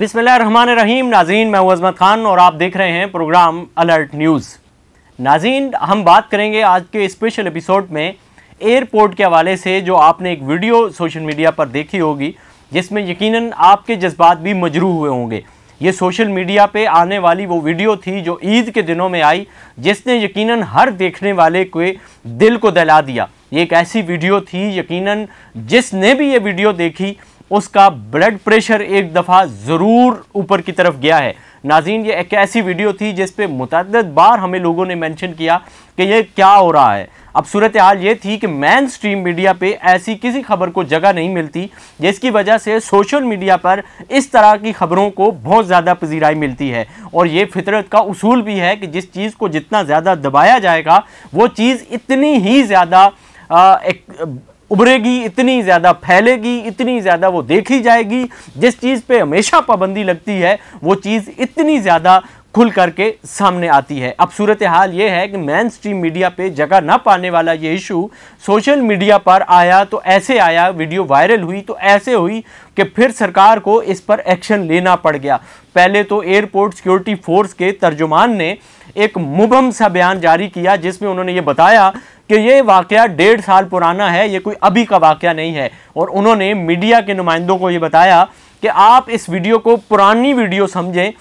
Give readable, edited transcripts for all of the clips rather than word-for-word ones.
बिस्मिल्लाहिर्रहमानिर्रहीम। नाज़रीन, मैं हूं अज़मत खान और आप देख रहे हैं प्रोग्राम अलर्ट न्यूज़। नाज़रीन, हम बात करेंगे आज के स्पेशल एपिसोड में एयरपोर्ट के हवाले से जो आपने एक वीडियो सोशल मीडिया पर देखी होगी, जिसमें यकीनन आपके जज्बात भी मजरूह हुए होंगे। ये सोशल मीडिया पे आने वाली वो वीडियो थी जो ईद के दिनों में आई, जिसने यकीनन हर देखने वाले के दिल को दहला दिया। ये एक ऐसी वीडियो थी, यकीनन जिसने भी ये वीडियो देखी उसका ब्लड प्रेशर एक दफ़ा ज़रूर ऊपर की तरफ गया है। नाज़रीन, ये एक ऐसी वीडियो थी जिस पे मुतअद्दिद बार हमें लोगों ने मेंशन किया कि ये क्या हो रहा है। अब सूरत हाल ये थी कि मेन स्ट्रीम मीडिया पे ऐसी किसी खबर को जगह नहीं मिलती, जिसकी वजह से सोशल मीडिया पर इस तरह की खबरों को बहुत ज़्यादा पजीराई मिलती है। और ये फितरत का उसूल भी है कि जिस चीज़ को जितना ज़्यादा दबाया जाएगा वो चीज़ इतनी ही ज़्यादा उभरेगी, इतनी ज़्यादा फैलेगी, इतनी ज़्यादा वो देखी जाएगी। जिस चीज़ पे हमेशा पाबंदी लगती है वो चीज़ इतनी ज़्यादा खुल करके सामने आती है। अब सूरत हाल ये है कि मेन स्ट्रीम मीडिया पे जगह ना पाने वाला ये इशू सोशल मीडिया पर आया तो ऐसे आया, वीडियो वायरल हुई तो ऐसे हुई कि फिर सरकार को इस पर एक्शन लेना पड़ गया। पहले तो एयरपोर्ट सिक्योरिटी फोर्स के तर्जुमान ने एक मुबहम सा बयान जारी किया, जिसमें उन्होंने ये बताया कि ये वाक़या 1.5 साल पुराना है, ये कोई अभी का वाक़या नहीं है। और उन्होंने मीडिया के नुमाइंदों को ये बताया कि आप इस वीडियो को पुरानी वीडियो समझें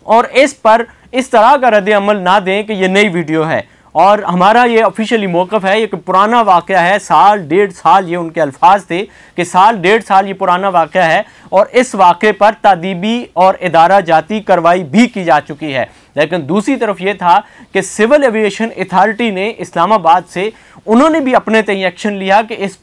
और इस पर इस तरह का रद्द अमल ना दें कि ये नई वीडियो है। और हमारा ये ऑफिशियली मौक़िफ़ है, ये पुराना वाक़या है, 1.5 साल, ये उनके अल्फाज थे कि 1.5 साल ये पुराना वाक़या है। और इस वाक़े पर तादीबी और इदारा जाती कार्रवाई भी की जा चुकी है। लेकिन दूसरी तरफ ये था कि सिविल एविएशन अथॉरिटी ने इस्लामाबाद से उन्होंने भी अपने तय एक्शन लिया कि इस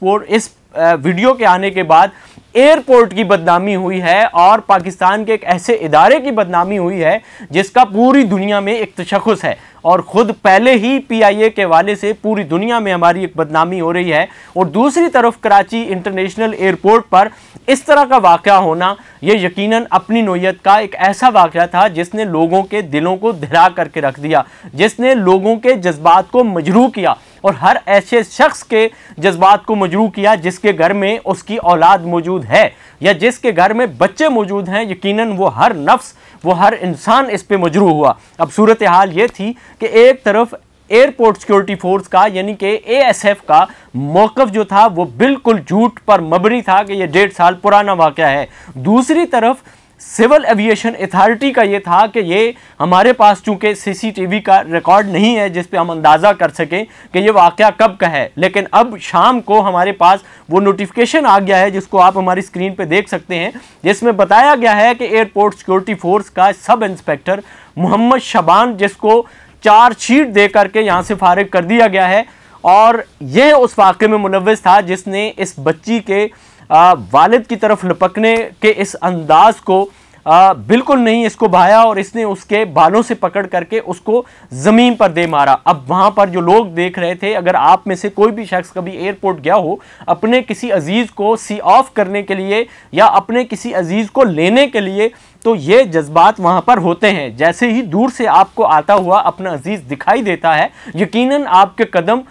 वीडियो के आने के बाद एयरपोर्ट की बदनामी हुई है और पाकिस्तान के एक ऐसे इदारे की बदनामी हुई है जिसका पूरी दुनिया में एक तशख़्ख़ुस है। और ख़ुद पहले ही PIA के हवाले से पूरी दुनिया में हमारी एक बदनामी हो रही है। और दूसरी तरफ कराची इंटरनेशनल एयरपोर्ट पर इस तरह का वाक़या होना, ये यकीनन अपनी नोयत का एक ऐसा वाक़या था जिसने लोगों के दिलों को दहला करके रख दिया, जिसने लोगों के जज्बात को मजरूह किया और हर ऐसे शख्स के जज्बात को मजरूह किया जिसके घर में उसकी औलाद मौजूद है या जिसके घर में बच्चे मौजूद हैं। यकीनन वो हर नफ्स, वो हर इंसान इस पे मजरूह हुआ। अब सूरत हाल ये थी कि एक तरफ एयरपोर्ट सिक्योरिटी फोर्स का यानी कि ASF का मौक़िफ़ जो था वो बिल्कुल झूठ पर मबनी था कि ये 1.5 साल पुराना वाक़या है। दूसरी तरफ सिविल एविएशन अथॉरिटी का ये था कि ये हमारे पास चूँकि CCTV का रिकॉर्ड नहीं है जिस पे हम अंदाज़ा कर सकें कि ये वाक़या कब का है। लेकिन अब शाम को हमारे पास वो नोटिफिकेशन आ गया है जिसको आप हमारी स्क्रीन पे देख सकते हैं, जिसमें बताया गया है कि एयरपोर्ट सिक्योरिटी फोर्स का सब इंस्पेक्टर मोहम्मद शबान, जिसको चार्जशीट दे करके यहाँ से फारिग कर दिया गया है, और यह उस वाक़े में मुलव्विस था जिसने इस बच्ची के वालिद की तरफ लपकने के इस अंदाज को बिल्कुल नहीं इसको भाया और इसने उसके बालों से पकड़ करके उसको ज़मीन पर दे मारा। अब वहाँ पर जो लोग देख रहे थे, अगर आप में से कोई भी शख्स कभी एयरपोर्ट गया हो अपने किसी अजीज़ को सी ऑफ करने के लिए या अपने किसी अजीज़ को लेने के लिए, तो ये जज्बात वहाँ पर होते हैं। जैसे ही दूर से आपको आता हुआ अपना अजीज़ दिखाई देता है, यकीनन आपके कदम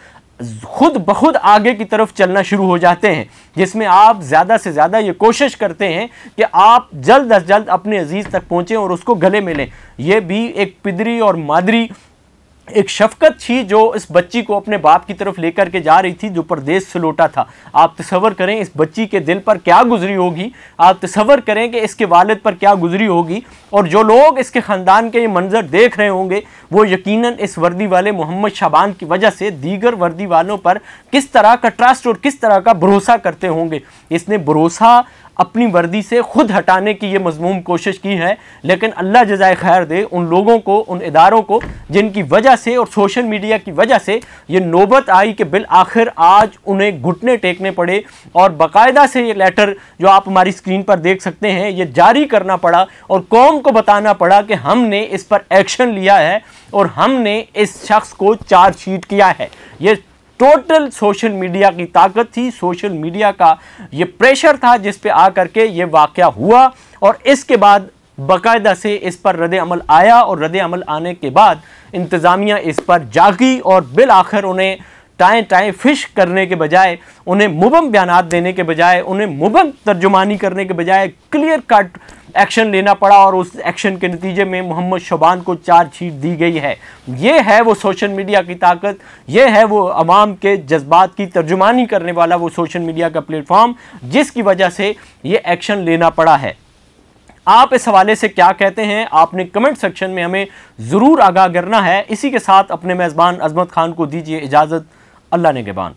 खुद ब खुद आगे की तरफ चलना शुरू हो जाते हैं, जिसमें आप ज़्यादा से ज़्यादा ये कोशिश करते हैं कि आप जल्द अज जल्द अपने अजीज़ तक पहुँचें और उसको गले मिलें। ये भी एक पिदरी और मादरी एक शफकत थी जो इस बच्ची को अपने बाप की तरफ लेकर के जा रही थी, जो परदेश से लौटा था। आप तसव्वुर करें इस बच्ची के दिल पर क्या गुजरी होगी, आप तसव्वुर करें कि इसके वालिद पर क्या गुजरी होगी। और जो लोग इसके ख़ानदान के ये मंजर देख रहे होंगे वो यकीनन इस वर्दी वाले मोहम्मद शबान की वजह से दीगर वर्दी वालों पर किस तरह का ट्रस्ट और किस तरह का भरोसा करते होंगे। इसने भरोसा अपनी वर्दी से खुद हटाने की ये मज़मूम कोशिश की है, लेकिन अल्लाह जज़ाए खैर दे उन लोगों को, उन इदारों को जिनकी वजह से और सोशल मीडिया की वजह से ये नौबत आई कि बिल आखिर आज उन्हें घुटने टेकने पड़े और बाकायदा से ये लेटर जो आप हमारी स्क्रीन पर देख सकते हैं ये जारी करना पड़ा और कौम को बताना पड़ा कि हमने इस पर एक्शन लिया है और हमने इस शख्स को चार्जशीट किया है। ये टोटल सोशल मीडिया की ताकत थी, सोशल मीडिया का ये प्रेशर था जिस पे आकर के ये वाक़या हुआ। और इसके बाद बाकायदा से इस पर रद्द अमल आया और रद्द अमल आने के बाद इंतज़ामिया इस पर जागी और बिल आखिर उन्हें टाएं टाएं फिश करने के बजाय, उन्हें मुबम बयानात देने के बजाय, उन्हें मुबम तर्जुमानी करने के बजाय क्लियर कट एक्शन लेना पड़ा और उस एक्शन के नतीजे में मोहम्मद शोबान को चार्जशीट दी गई है। ये है वो सोशल मीडिया की ताकत, ये है वो अवाम के जज्बात की तर्जुमानी करने वाला वो सोशल मीडिया का प्लेटफॉर्म जिसकी वजह से ये एक्शन लेना पड़ा है। आप इस हवाले से क्या कहते हैं, आपने कमेंट सेक्शन में हमें ज़रूर आगाह करना है। इसी के साथ अपने मेज़बान अजमत खान को दीजिए इजाज़त। अल्लाह ने निगहबान।